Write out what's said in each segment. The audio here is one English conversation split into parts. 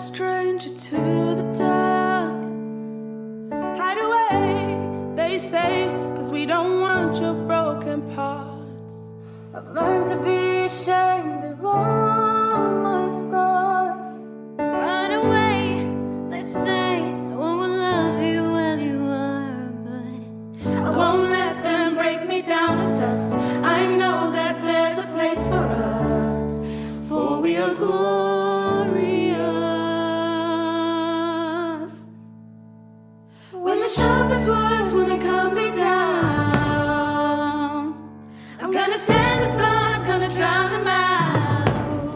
stranger to the dark. Hide away, they say, 'cause we don't want your broken parts. I've learned to be ashamed of all my scars. Run away, they say, no one will love you as you are, but I won't let them break me down to dust. I know that there's a place for us, for we are glorious. When the sharpest words, when they cut me down, I'm gonna send the flood, I'm gonna drown them out.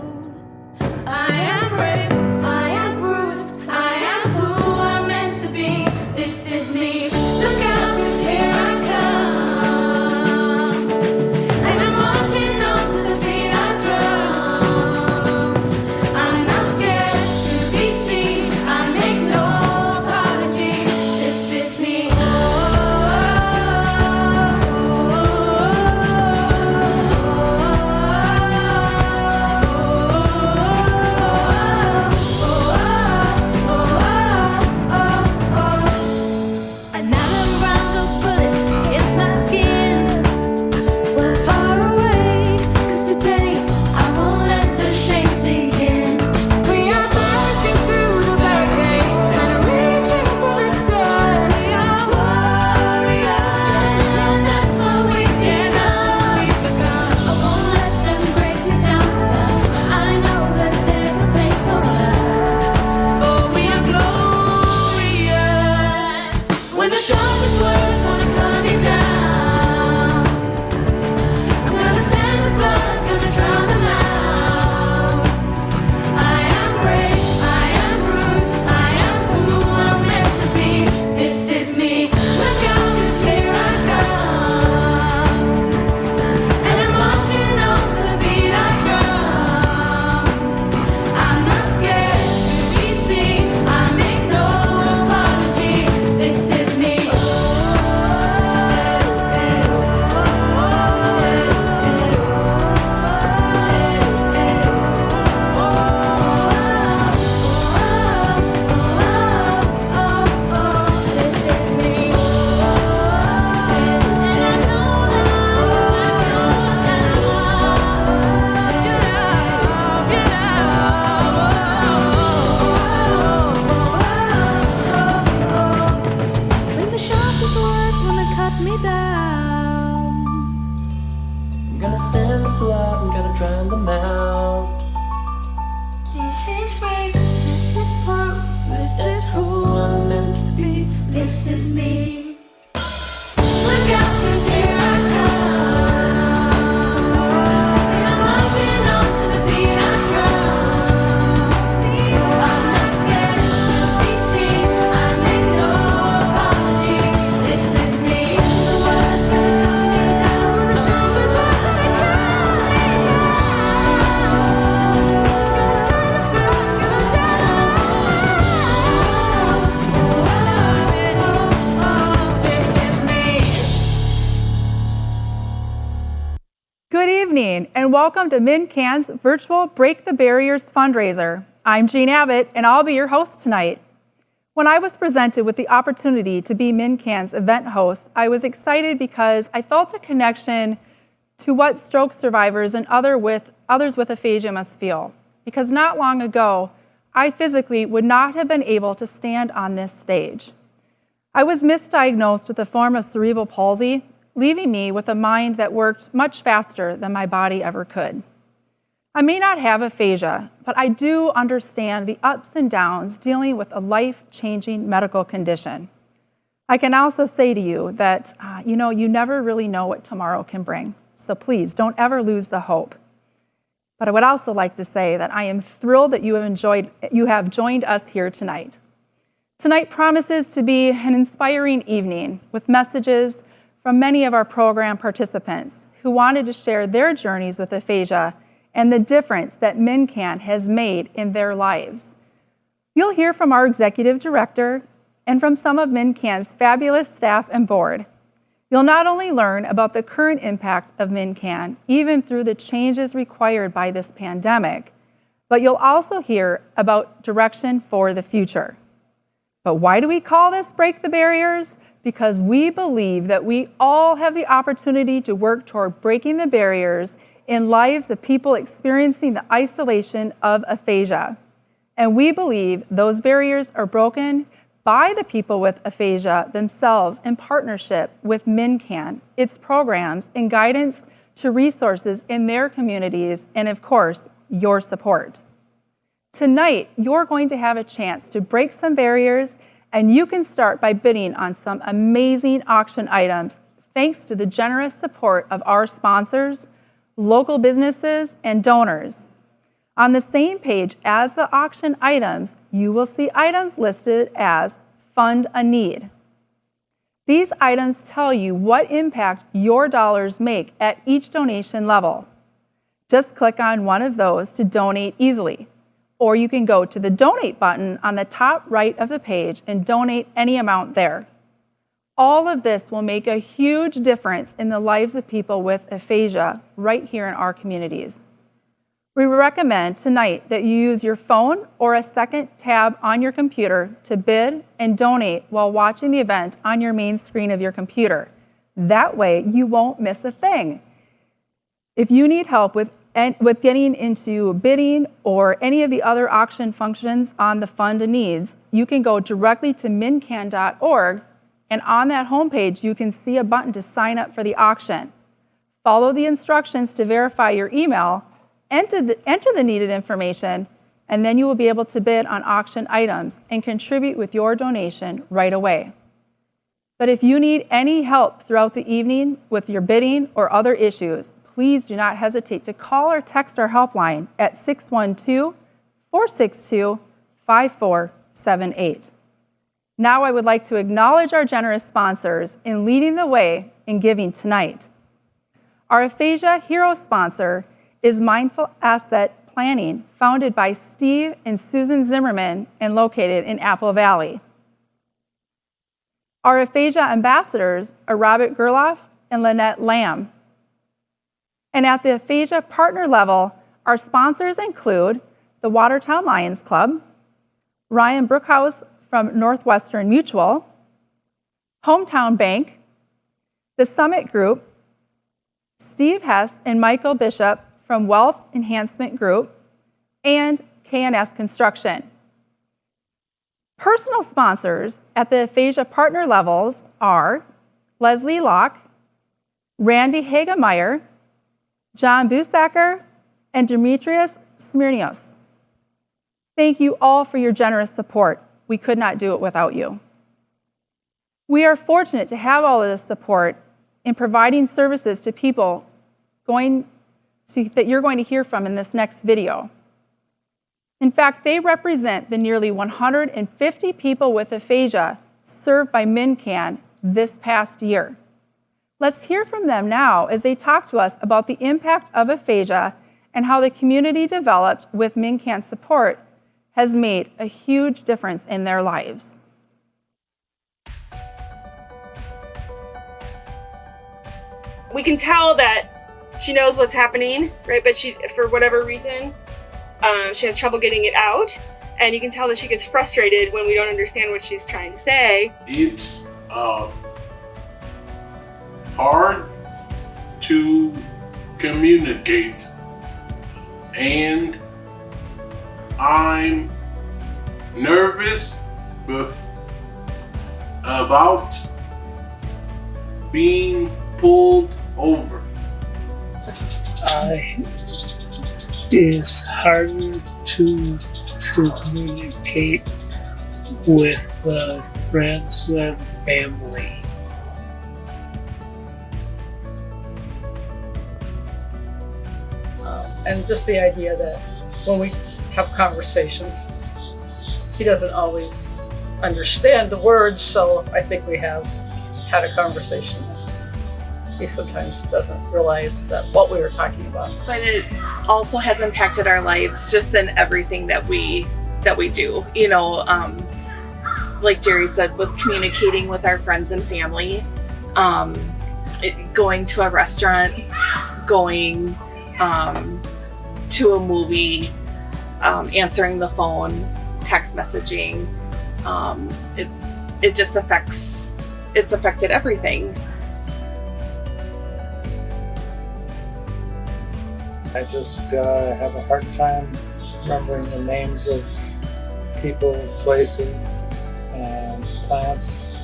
me down. I'm gonna stand the flood, I'm gonna drown them out. This is rape, this is pose, this is who I'm meant to be, this is me. Look out, 'cause here I come. I'm marching on to the beat I drum. I'm not scared to be seen, I make no apologies. This is me. The words gonna come down when the trumpets rise and they cry. Gonna send the blood, gonna drown. This is me. Good evening and welcome to MnCAN's virtual Break the Barriers fundraiser. I'm Jean Abbott and I'll be your host tonight. When I was presented with the opportunity to be MnCAN's event host, I was excited because I felt a connection to what stroke survivors and others with aphasia must feel. Because not long ago, I physically would not have been able to stand on this stage. I was misdiagnosed with a form of cerebral palsy, leaving me with a mind that worked much faster than my body ever could. I may not have aphasia, but I do understand the ups and downs dealing with a life-changing medical condition. I can also say to you that, you never really know what tomorrow can bring. So please don't ever lose the hope. But I would also like to say that I am thrilled that you have joined us here tonight. Tonight promises to be an inspiring evening with messages from many of our program participants who wanted to share their journeys with aphasia and the difference that MnCAN has made in their lives. You'll hear from our executive director and from some of MnCAN's fabulous staff and board. You'll not only learn about the current impact of MnCAN, even through the changes required by this pandemic, but you'll also hear about direction for the future. But why do we call this Break the Barriers? Because we believe that we all have the opportunity to work toward breaking the barriers in lives of people experiencing the isolation of aphasia. And we believe those barriers are broken by the people with aphasia themselves in partnership with MnCAN, its programs, and guidance to resources in their communities, and of course, your support. Tonight, you're going to have a chance to break some barriers, and you can start by bidding on some amazing auction items thanks to the generous support of our sponsors, local businesses, and donors. On the same page as the auction items, you will see items listed as Fund a Need. These items tell you what impact your dollars make at each donation level. Just click on one of those to donate easily. Or you can go to the Donate button on the top right of the page and donate any amount there. All of this will make a huge difference in the lives of people with aphasia right here in our communities. We recommend tonight that you use your phone or a second tab on your computer to bid and donate while watching the event on your main screen of your computer. That way, you won't miss a thing. If you need help with getting into bidding or any of the other auction functions on the Fund a Needs, you can go directly to MnCAN.org, and on that homepage, you can see a button to sign up for the auction. Follow the instructions to verify your email, enter the needed information, and then you will be able to bid on auction items and contribute with your donation right away. But if you need any help throughout the evening with your bidding or other issues, please do not hesitate to call or text our helpline at 612-462-5478. Now I would like to acknowledge our generous sponsors in leading the way in giving tonight. Our Aphasia Hero sponsor is Mindful Asset Planning, founded by Steve and Susan Zimmerman and located in Apple Valley. Our Aphasia ambassadors are Robert Gerloff and Lynette Lamb. And at the Aphasia partner level, our sponsors include the Watertown Lions Club, Ryan Brookhouse from Northwestern Mutual, Hometown Bank, the Summit Group, Steve Hess and Michael Bishop from Wealth Enhancement Group, and K&S Construction. Personal sponsors at the Aphasia partner levels are Leslie Locke, Randy Hagemeyer, John Busacker, and Demetrius Smyrnios. Thank you all for your generous support. We could not do it without you. We are fortunate to have all of this support in providing services to people that you're going to hear from in this next video. In fact, they represent the nearly 150 people with aphasia served by MnCAN this past year. Let's hear from them now as they talk to us about the impact of aphasia and how the community developed with MnCAN support has made a huge difference in their lives. We can tell that she knows what's happening, right? But she, for whatever reason, she has trouble getting it out. And you can tell that she gets frustrated when we don't understand what she's trying to say. It's hard to communicate, and I'm nervous about being pulled over. It's harder to communicate with friends and family. And just the idea that when we have conversations, he doesn't always understand the words, so I think we have had a conversation. He sometimes doesn't realize that what we were talking about. But it also has impacted our lives just in everything that we do. You know, like Jerry said, with communicating with our friends and family, going to a restaurant, going to a movie, answering the phone, text messaging. It just it's affected everything. I just have a hard time remembering the names of people, places, plants,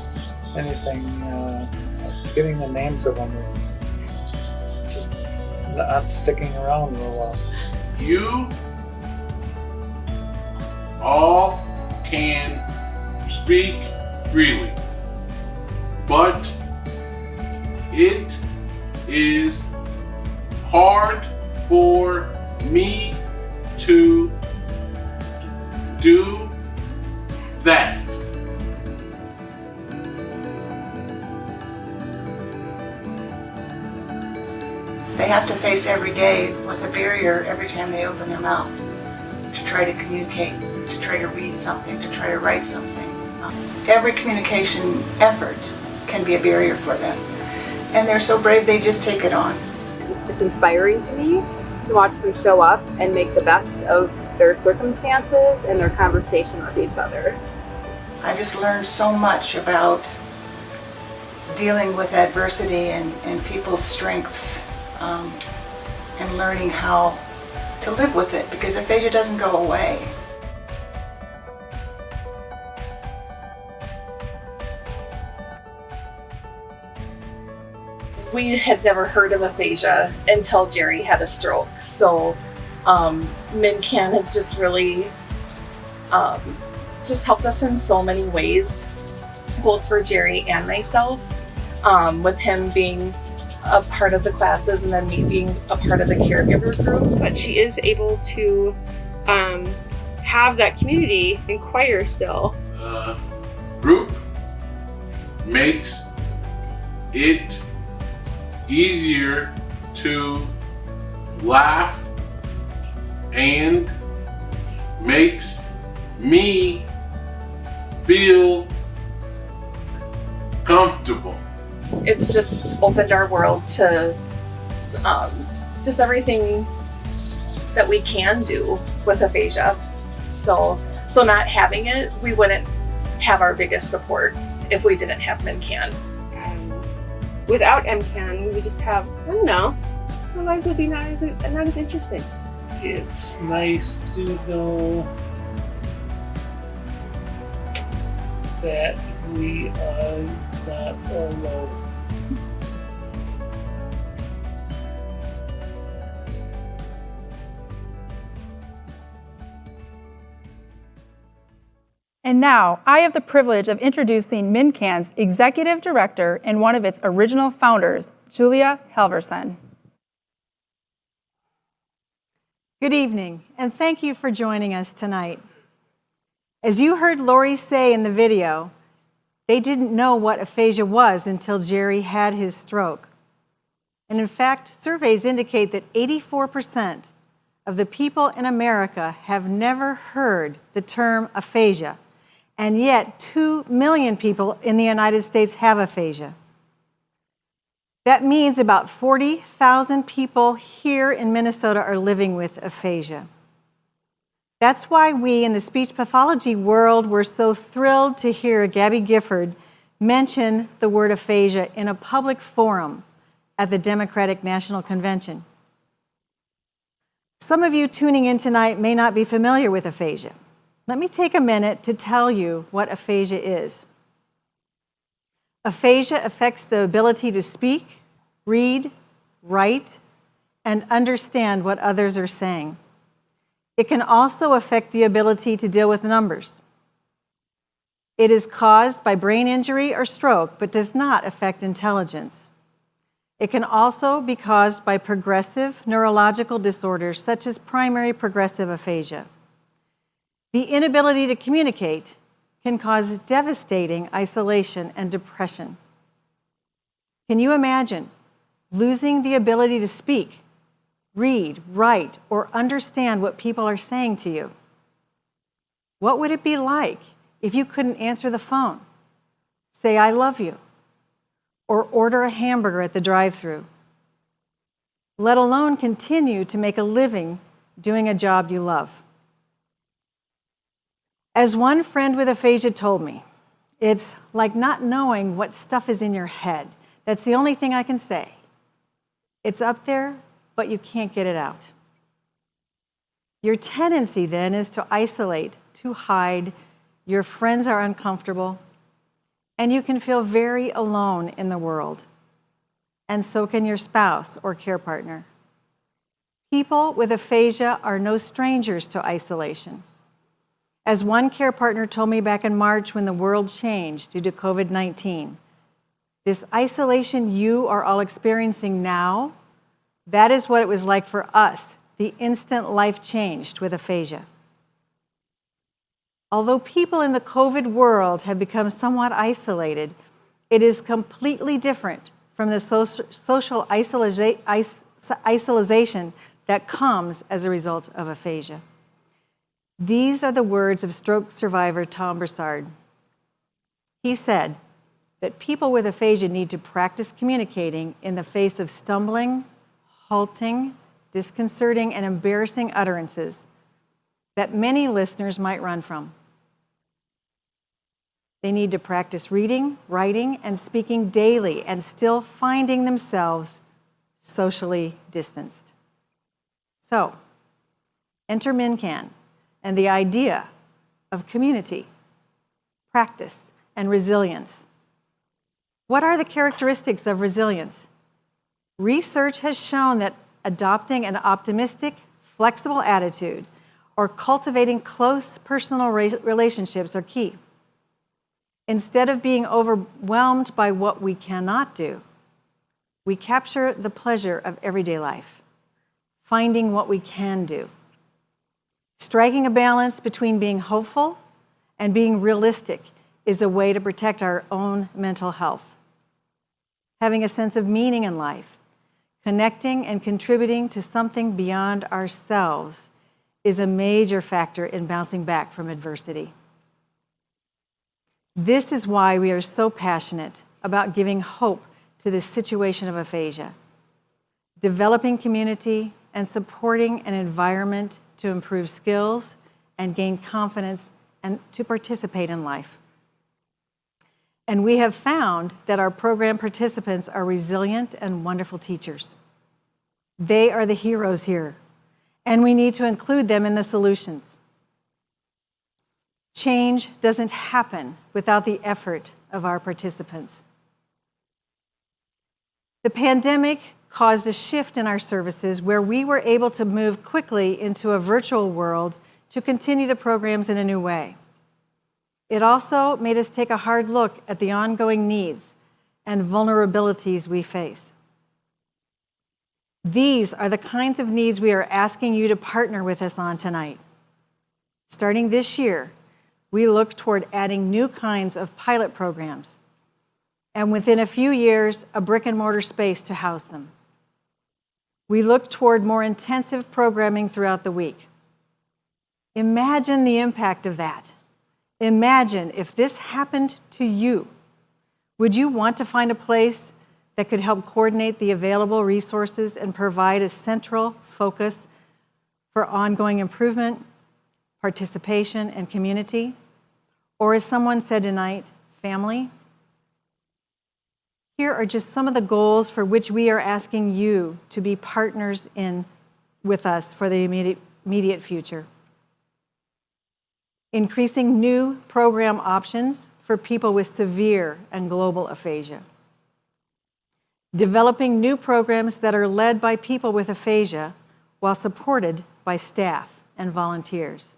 anything. Getting the names of them is just not sticking around real well. You all can speak freely, but it is hard for me to do that. They have to face every day with a barrier every time they open their mouth to try to communicate, to try to read something, to try to write something. Every communication effort can be a barrier for them. And they're so brave, they just take it on. It's inspiring to me to watch them show up and make the best of their circumstances and their conversation with each other. I just learned so much about dealing with adversity and people's strengths, and learning how to live with it, because aphasia doesn't go away. We had never heard of aphasia until Jerry had a stroke. So MnCAN has just really just helped us in so many ways, both for Jerry and myself, with him being a part of the classes and then me being a part of the caregiver group. But she is able to have that community inquire still. Group makes it easier to laugh and makes me feel comfortable. It's just opened our world to just everything that we can do with aphasia. So not having it, we wouldn't have our biggest support if we didn't have MnCAN. Without MnCAN, we would just have, I don't know, our lives would be not as interesting. It's nice to know that we are not alone. And now, I have the privilege of introducing MnCAN's Executive Director and one of its original founders, Julia Halverson. Good evening, and thank you for joining us tonight. As you heard Lori say in the video, they didn't know what aphasia was until Jerry had his stroke. And in fact, surveys indicate that 84% of the people in America have never heard the term aphasia, and yet 2 million people in the United States have aphasia. That means about 40,000 people here in Minnesota are living with aphasia. That's why we in the speech pathology world were so thrilled to hear Gabby Gifford mention the word aphasia in a public forum at the Democratic National Convention. Some of you tuning in tonight may not be familiar with aphasia. Let me take a minute to tell you what aphasia is. Aphasia affects the ability to speak, read, write, and understand what others are saying. It can also affect the ability to deal with numbers. It is caused by brain injury or stroke, but does not affect intelligence. It can also be caused by progressive neurological disorders such as primary progressive aphasia. The inability to communicate can cause devastating isolation and depression. Can you imagine losing the ability to speak, read, write, or understand what people are saying to you? What would it be like if you couldn't answer the phone, say I love you, or order a hamburger at the drive-thru, let alone continue to make a living doing a job you love? As one friend with aphasia told me, it's like not knowing what stuff is in your head. That's the only thing I can say. It's up there, but you can't get it out. Your tendency then is to isolate, to hide. Your friends are uncomfortable, and you can feel very alone in the world. And so can your spouse or care partner. People with aphasia are no strangers to isolation. As one care partner told me back in March when the world changed due to COVID-19, this isolation you are all experiencing now, that is what it was like for us, the instant life changed with aphasia. Although people in the COVID world have become somewhat isolated, it is completely different from the social isolation that comes as a result of aphasia. These are the words of stroke survivor Tom Broussard. He said that people with aphasia need to practice communicating in the face of stumbling, halting, disconcerting, and embarrassing utterances that many listeners might run from. They need to practice reading, writing, and speaking daily and still finding themselves socially distanced. So, enter MnCAN and the idea of community, practice, and resilience. What are the characteristics of resilience? Research has shown that adopting an optimistic, flexible attitude or cultivating close personal relationships are key. Instead of being overwhelmed by what we cannot do, we capture the pleasure of everyday life, finding what we can do. Striking a balance between being hopeful and being realistic is a way to protect our own mental health. Having a sense of meaning in life, connecting and contributing to something beyond ourselves is a major factor in bouncing back from adversity. This is why we are so passionate about giving hope to this situation of aphasia, developing community and supporting an environment to improve skills and gain confidence and to participate in life. And we have found that our program participants are resilient and wonderful teachers. They are the heroes here, and we need to include them in the solutions. Change doesn't happen without the effort of our participants. The pandemic caused a shift in our services where we were able to move quickly into a virtual world to continue the programs in a new way. It also made us take a hard look at the ongoing needs and vulnerabilities we face. These are the kinds of needs we are asking you to partner with us on tonight. Starting this year, we look toward adding new kinds of pilot programs, and within a few years, a brick-and-mortar space to house them. We look toward more intensive programming throughout the week. Imagine the impact of that. Imagine if this happened to you. Would you want to find a place that could help coordinate the available resources and provide a central focus for ongoing improvement, participation, and community? Or as someone said tonight, family? Here are just some of the goals for which we are asking you to be partners with us for the immediate future. Increasing new program options for people with severe and global aphasia. Developing new programs that are led by people with aphasia while supported by staff and volunteers.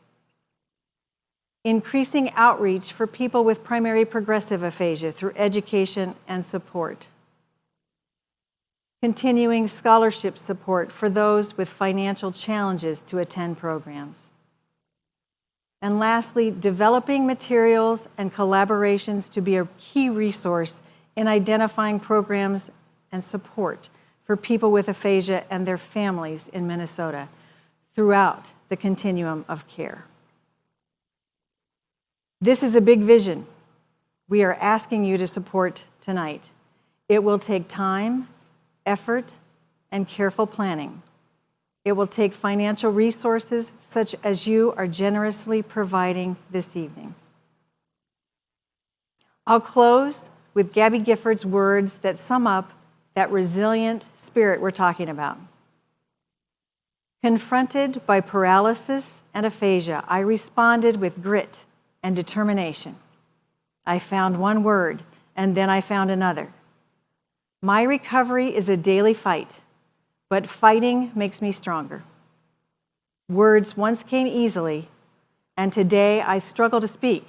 Increasing outreach for people with primary progressive aphasia through education and support. Continuing scholarship support for those with financial challenges to attend programs. And lastly, developing materials and collaborations to be a key resource in identifying programs and support for people with aphasia and their families in Minnesota throughout the continuum of care. This is a big vision we are asking you to support tonight. It will take time, effort, and careful planning. It will take financial resources such as you are generously providing this evening. I'll close with Gabby Gifford's words that sum up that resilient spirit we're talking about. Confronted by paralysis and aphasia, I responded with grit and determination. I found one word, and then I found another. My recovery is a daily fight, but fighting makes me stronger. Words once came easily, and today I struggle to speak,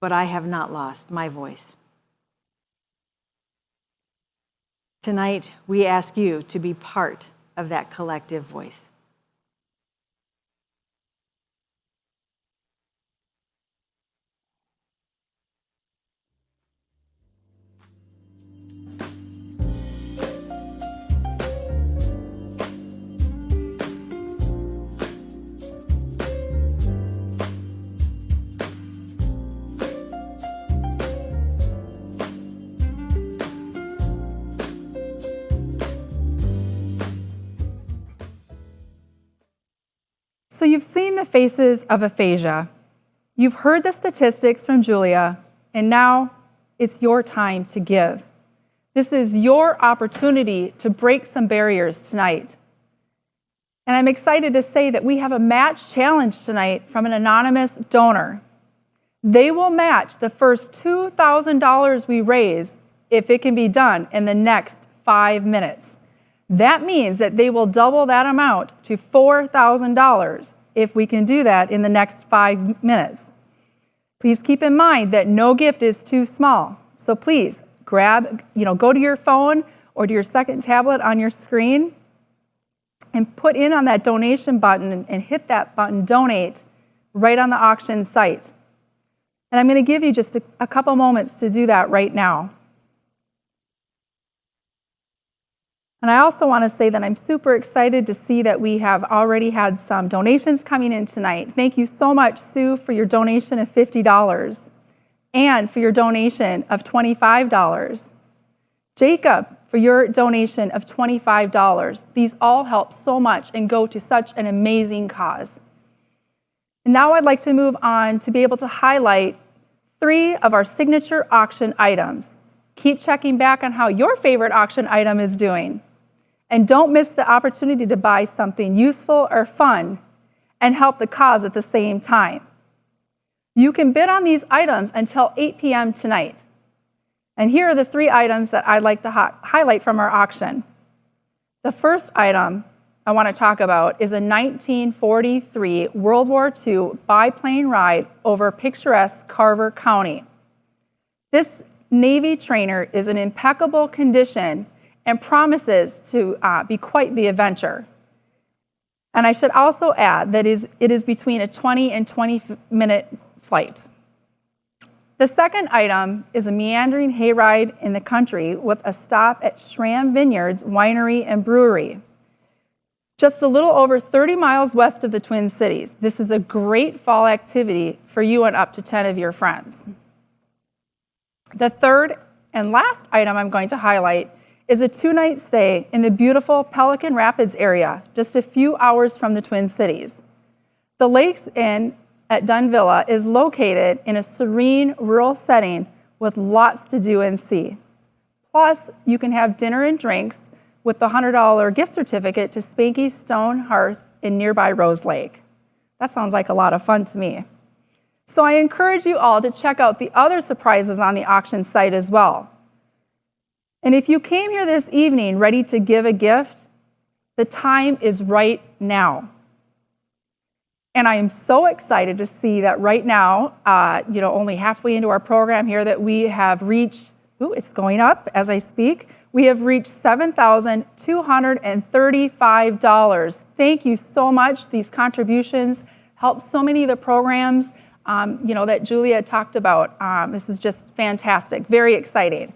but I have not lost my voice. Tonight, we ask you to be part of that collective voice. So you've seen the faces of aphasia. You've heard the statistics from Julia, and now it's your time to give. This is your opportunity to break some barriers tonight. And I'm excited to say that we have a match challenge tonight from an anonymous donor. They will match the first $2,000 we raise if it can be done in the next 5 minutes. That means that they will double that amount to $4,000 if we can do that in the next 5 minutes. Please keep in mind that no gift is too small. So please go to your phone or to your second tablet on your screen and put in on that donation button and hit that button, donate, right on the auction site. And I'm going to give you just a couple moments to do that right now. And I also want to say that I'm super excited to see that we have already had some donations coming in tonight. Thank you so much, Sue, for your donation of $50 and for your donation of $25. Jacob, for your donation of $25. These all help so much and go to such an amazing cause. And now I'd like to move on to be able to highlight 3 of our signature auction items. Keep checking back on how your favorite auction item is doing. And don't miss the opportunity to buy something useful or fun and help the cause at the same time. You can bid on these items until 8 p.m. tonight. And here are the 3 items that I'd like to highlight from our auction. The first item I want to talk about is a 1943 World War II biplane ride over picturesque Carver County. This Navy trainer is in impeccable condition and promises to be quite the adventure. And I should also add that it is between a 20 and 20-minute flight. The second item is a meandering hayride in the country with a stop at Schramm Vineyards Winery and Brewery. Just a little over 30 miles west of the Twin Cities. This is a great fall activity for you and up to 10 of your friends. The third and last item I'm going to highlight is a 2-night stay in the beautiful Pelican Rapids area, just a few hours from the Twin Cities. The Lakes Inn at Dunn Villa is located in a serene rural setting with lots to do and see. Plus, you can have dinner and drinks with the $100 gift certificate to Spanky's Stone Hearth in nearby Rose Lake. That sounds like a lot of fun to me. So I encourage you all to check out the other surprises on the auction site as well. And if you came here this evening ready to give a gift, the time is right now. And I am so excited to see that right now, only halfway into our program here, that we have reached, it's going up as I speak, we have reached $7,235. Thank you so much. These contributions help so many of the programs, that Julia talked about. This is just fantastic, very exciting.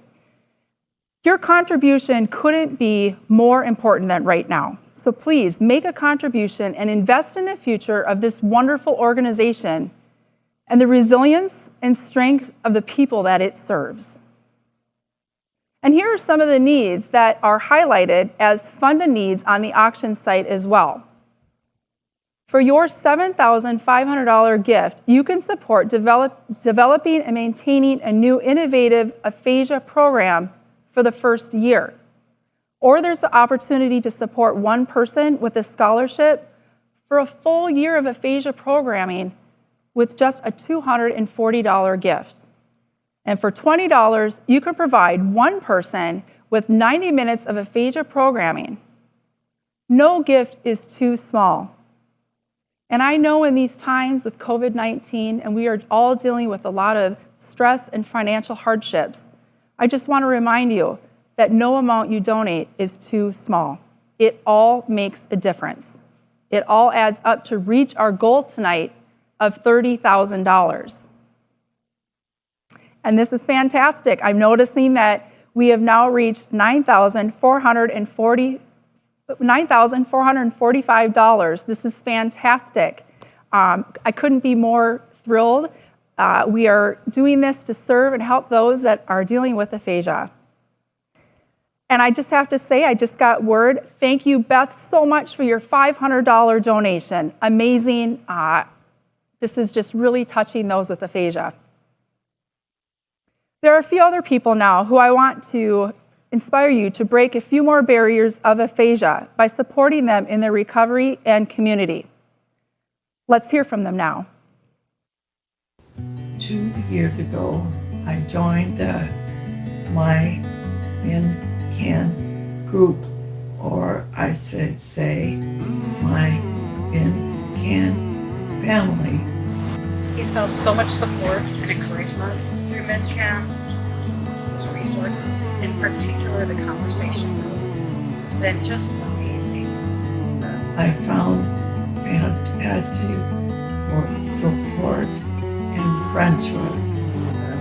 Your contribution couldn't be more important than right now. So please make a contribution and invest in the future of this wonderful organization and the resilience and strength of the people that it serves. And here are some of the needs that are highlighted as funded needs on the auction site as well. For your $7,500 gift, you can support developing and maintaining a new innovative aphasia program for the first year. Or there's the opportunity to support one person with a scholarship for a full year of aphasia programming with just a $240 gift. And for $20, you can provide one person with 90 minutes of aphasia programming. No gift is too small. And I know in these times with COVID-19, and we are all dealing with a lot of stress and financial hardships, I just want to remind you that no amount you donate is too small. It all makes a difference. It all adds up to reach our goal tonight of $30,000. And this is fantastic. I'm noticing that we have now reached $9,445. This is fantastic. I couldn't be more thrilled. We are doing this to serve and help those that are dealing with aphasia. And I just have to say, I just got word. Thank you, Beth, so much for your $500 donation. Amazing. This is just really touching those with aphasia. There are a few other people now who I want to inspire you to break a few more barriers of aphasia by supporting them in their recovery and community. Let's hear from them now. 2 years ago, I joined the MnCAN group, or I should say my MnCAN family. He's found so much support and encouragement through MnCAN. Those resources, in particular the conversation group, has been just amazing. I found fantastic support and friendship.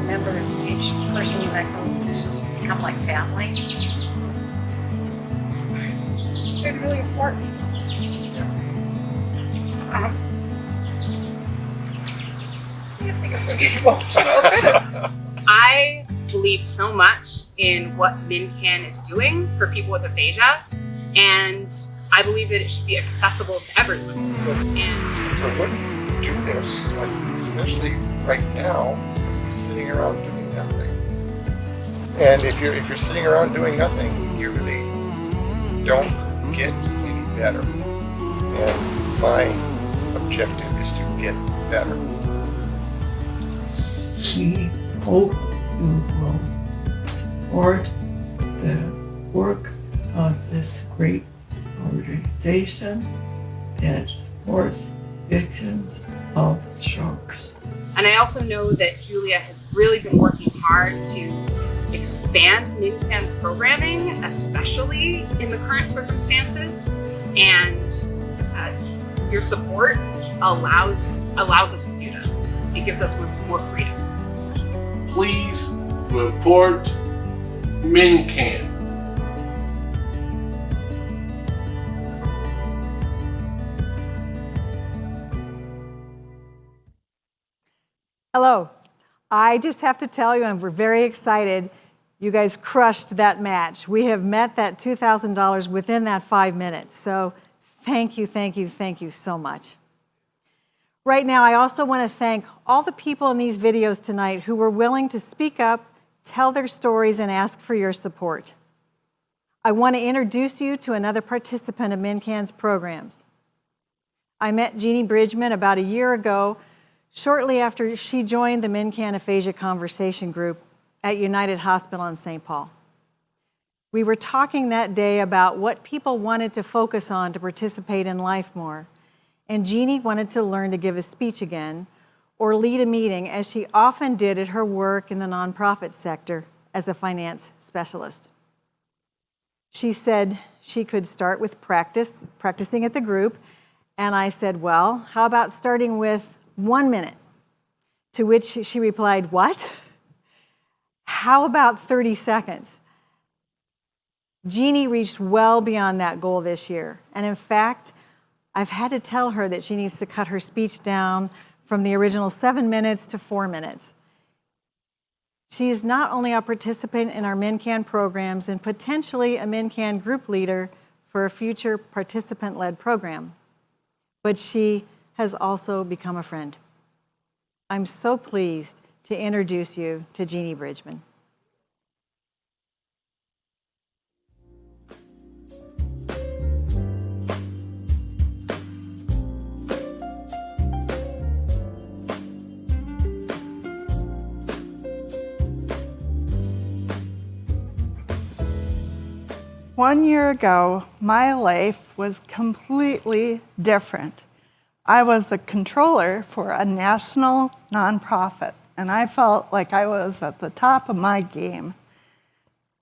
Remember, each person in that group has just become like family. It's been really important. I think it's going to get emotional. I believe so much in what MnCAN is doing for people with aphasia, and I believe that it should be accessible to everyone. And I wouldn't do this, like, especially right now, sitting around doing nothing. And if you're sitting around doing nothing, you really don't get any better. And my objective is to get better. We hope you will support the work of this great organization that supports victims of strokes. And I also know that Julia has really been working hard to expand MnCAN's programming, especially in the current circumstances. And your support allows us to do that. It gives us more freedom. Please support MnCAN. Hello. I just have to tell you, and we're very excited, you guys crushed that match. We have met that $2,000 within that 5 minutes. So thank you, thank you, thank you so much. Right now, I also want to thank all the people in these videos tonight who were willing to speak up, tell their stories, and ask for your support. I want to introduce you to another participant of MnCAN's programs. I met Jeannie Bridgman about a year ago, shortly after she joined the MnCAN Aphasia Conversation Group at United Hospital in St. Paul. We were talking that day about what people wanted to focus on to participate in life more, and Jeannie wanted to learn to give a speech again or lead a meeting, as she often did at her work in the nonprofit sector as a finance specialist. She said she could start with practicing at the group, and I said, well, how about starting with 1 minute? To which she replied, what? How about 30 seconds? Jeannie reached well beyond that goal this year. And in fact, I've had to tell her that she needs to cut her speech down from the original 7 minutes to 4 minutes. She is not only a participant in our MnCAN programs and potentially a MnCAN group leader for a future participant-led program, but she has also become a friend. I'm so pleased to introduce you to Jeannie Bridgman. One year ago, my life was completely different. I was the controller for a national nonprofit, and I felt like I was at the top of my game.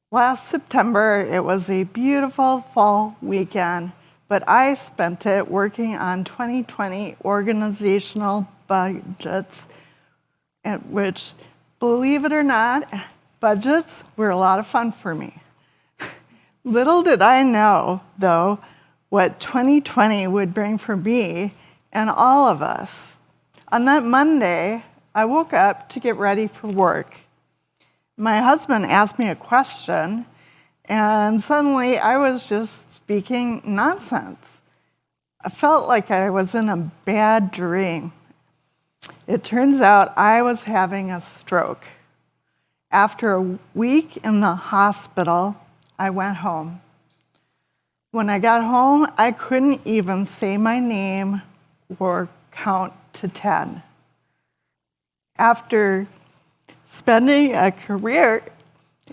Last September, it was a beautiful fall weekend, but I spent it working on 2020 organizational budgets, which, believe it or not, budgets were a lot of fun for me. Little did I know, though, what 2020 would bring for me and all of us. On that Monday, I woke up to get ready for work. My husband asked me a question, and suddenly I was just speaking nonsense. I felt like I was in a bad dream. It turns out I was having a stroke. After a week in the hospital, I went home. When I got home, I couldn't even say my name or count to 10. After spending a career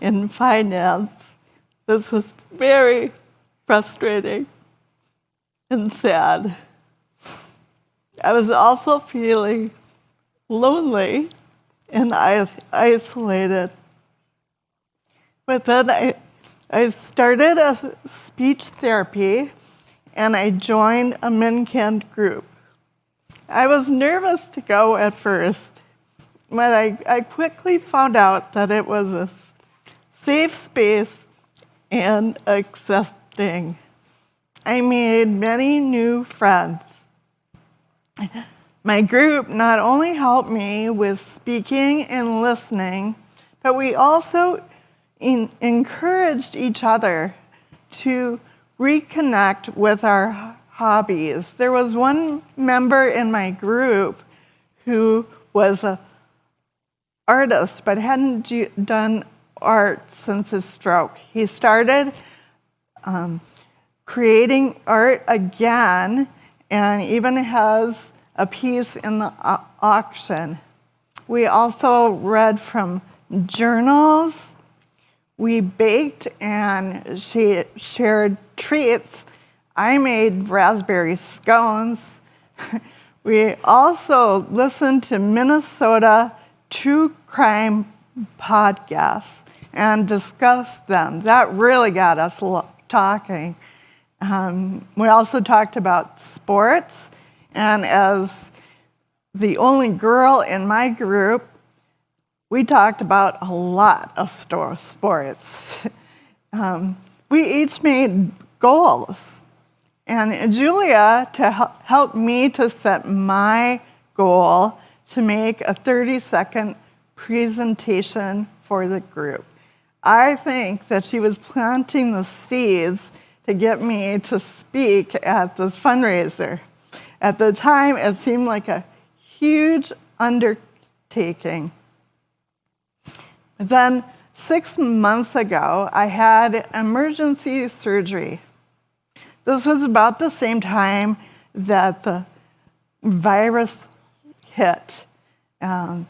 in finance, this was very frustrating and sad. I was also feeling lonely and isolated. But then I started a speech therapy, and I joined a MnCAN group. I was nervous to go at first, but I quickly found out that it was a safe space and accepting. I made many new friends. My group not only helped me with speaking and listening, but we also encouraged each other to reconnect with our hobbies. There was one member in my group who was an artist but hadn't done art since his stroke. He started creating art again and even has a piece in the auction. We also read from journals. We baked and she shared treats I made raspberry scones. We also listened to Minnesota true crime podcasts and discussed them. That really got us talking. We also talked about sports, and as the only girl in my group, we talked about a lot of sports. We each made goals. And Julia helped me to set my goal to make a 30-second presentation for the group. I think that she was planting the seeds to get me to speak at this fundraiser. At the time, it seemed like a huge undertaking. But then 6 months ago, I had emergency surgery. This was about the same time that the virus hit. My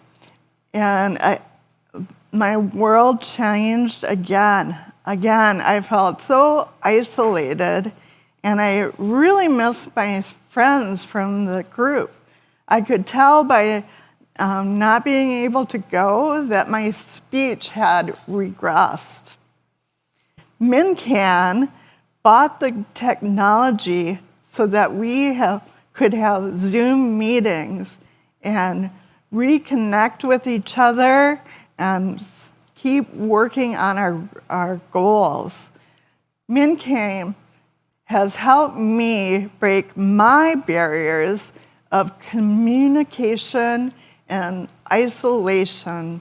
world changed again. I felt so isolated, and I really missed my friends from the group. I could tell by not being able to go that my speech had regressed. MnCAN bought the technology so that we could have Zoom meetings and reconnect with each other and keep working on our goals. MnCAN has helped me break my barriers of communication and isolation.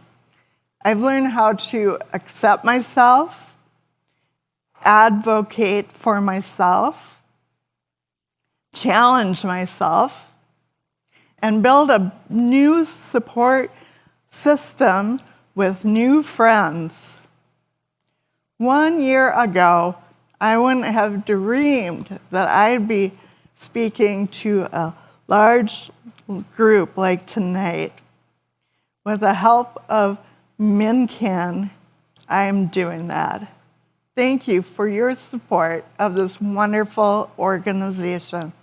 I've learned how to accept myself, advocate for myself, challenge myself, and build a new support system with new friends. 1 year ago, I wouldn't have dreamed that I'd be speaking to a large group like tonight. With the help of MnCAN, I'm doing that. Thank you for your support of this wonderful organization.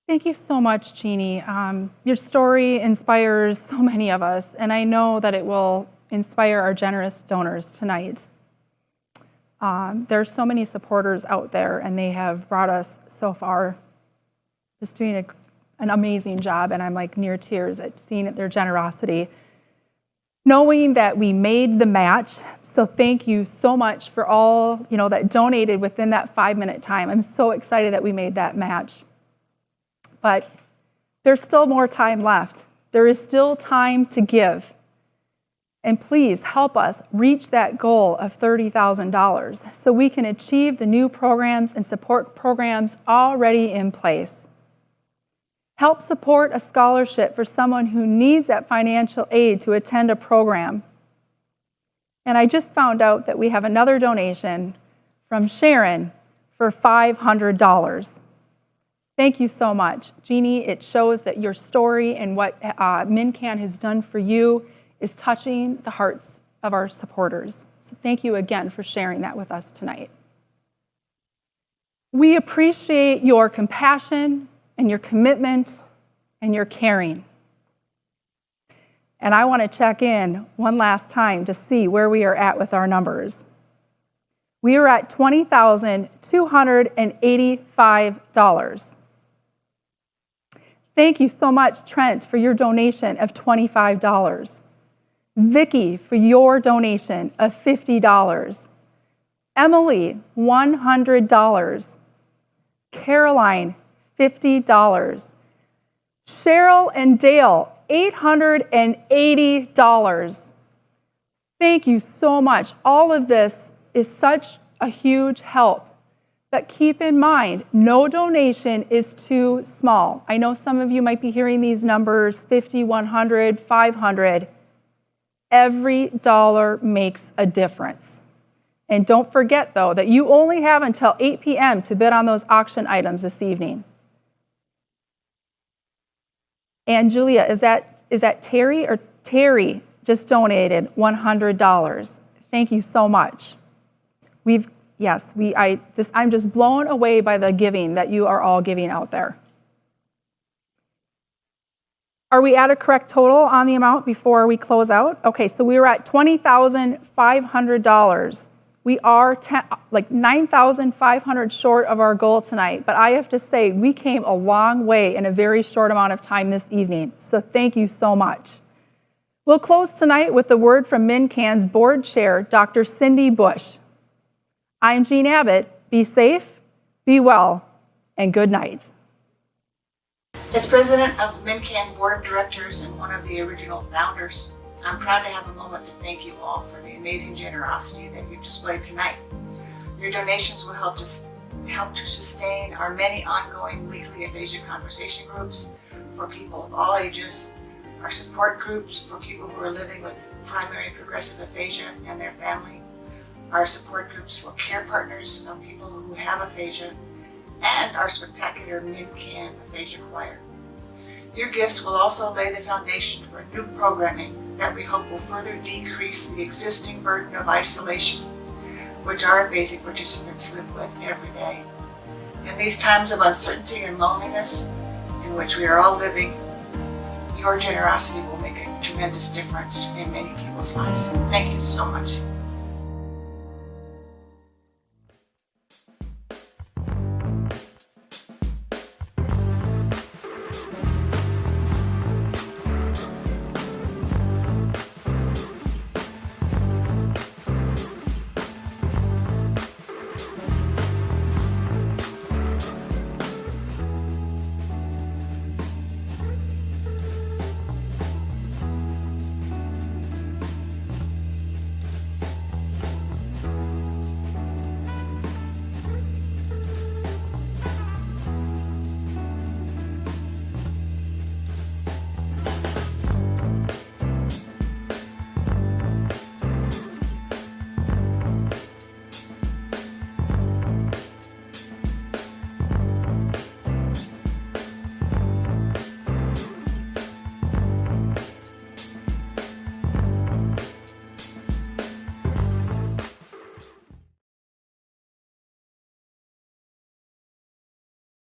Thank you so much, Jeannie. Your story inspires so many of us, and I know that it will inspire our generous donors tonight. There are so many supporters out there, and they have brought us so far, just doing an amazing job, and I'm like near tears at seeing their generosity. Knowing that we made the match, so thank you so much for all that donated within that 5-minute time. I'm so excited that we made that match. But there's still more time left. There is still time to give. And please help us reach that goal of $30,000 so we can achieve the new programs and support programs already in place. Help support a scholarship for someone who needs that financial aid to attend a program. And I just found out that we have another donation from Sharon for $500. Thank you so much. Jeannie, it shows that your story and what MnCAN has done for you is touching the hearts of our supporters. So thank you again for sharing that with us tonight. We appreciate your compassion and your commitment and your caring. And I want to check in one last time to see where we are at with our numbers. We are at $20,285. Thank you so much, Trent, for your donation of $25. Vicki, for your donation of $50. Emily, $100. Caroline, $50. Cheryl and Dale, $880. Thank you so much. All of this is such a huge help. But keep in mind, no donation is too small. I know some of you might be hearing these numbers, 50, 100, 500. Every dollar makes a difference. And don't forget, though, that you only have until 8 p.m. to bid on those auction items this evening. And Julia, is that Terry or Terry just donated $100? Thank you so much. I'm just blown away by the giving that you are all giving out there. Are we at a correct total on the amount before we close out? Okay, so we were at $20,500. We are like $9,500 short of our goal tonight, but I have to say we came a long way in a very short amount of time this evening, so thank you so much. We'll close tonight with a word from MnCAN's board chair, Dr. Cindy Bush. I'm Jean Abbott. Be safe, be well, and good night. As president of MnCAN Board of Directors and one of the original founders, I'm proud to have a moment to thank you all for the amazing generosity that you've displayed tonight. Your donations will help to sustain our many ongoing weekly aphasia conversation groups for people of all ages, our support groups for people who are living with primary progressive aphasia and their family, our support groups for care partners of people who have aphasia, and our spectacular MnCAN Aphasia Choir. Your gifts will also lay the foundation for new programming that we hope will further decrease the existing burden of isolation, which our aphasia participants live with every day. In these times of uncertainty and loneliness in which we are all living, your generosity will make a tremendous difference in many people's lives. Thank you so much.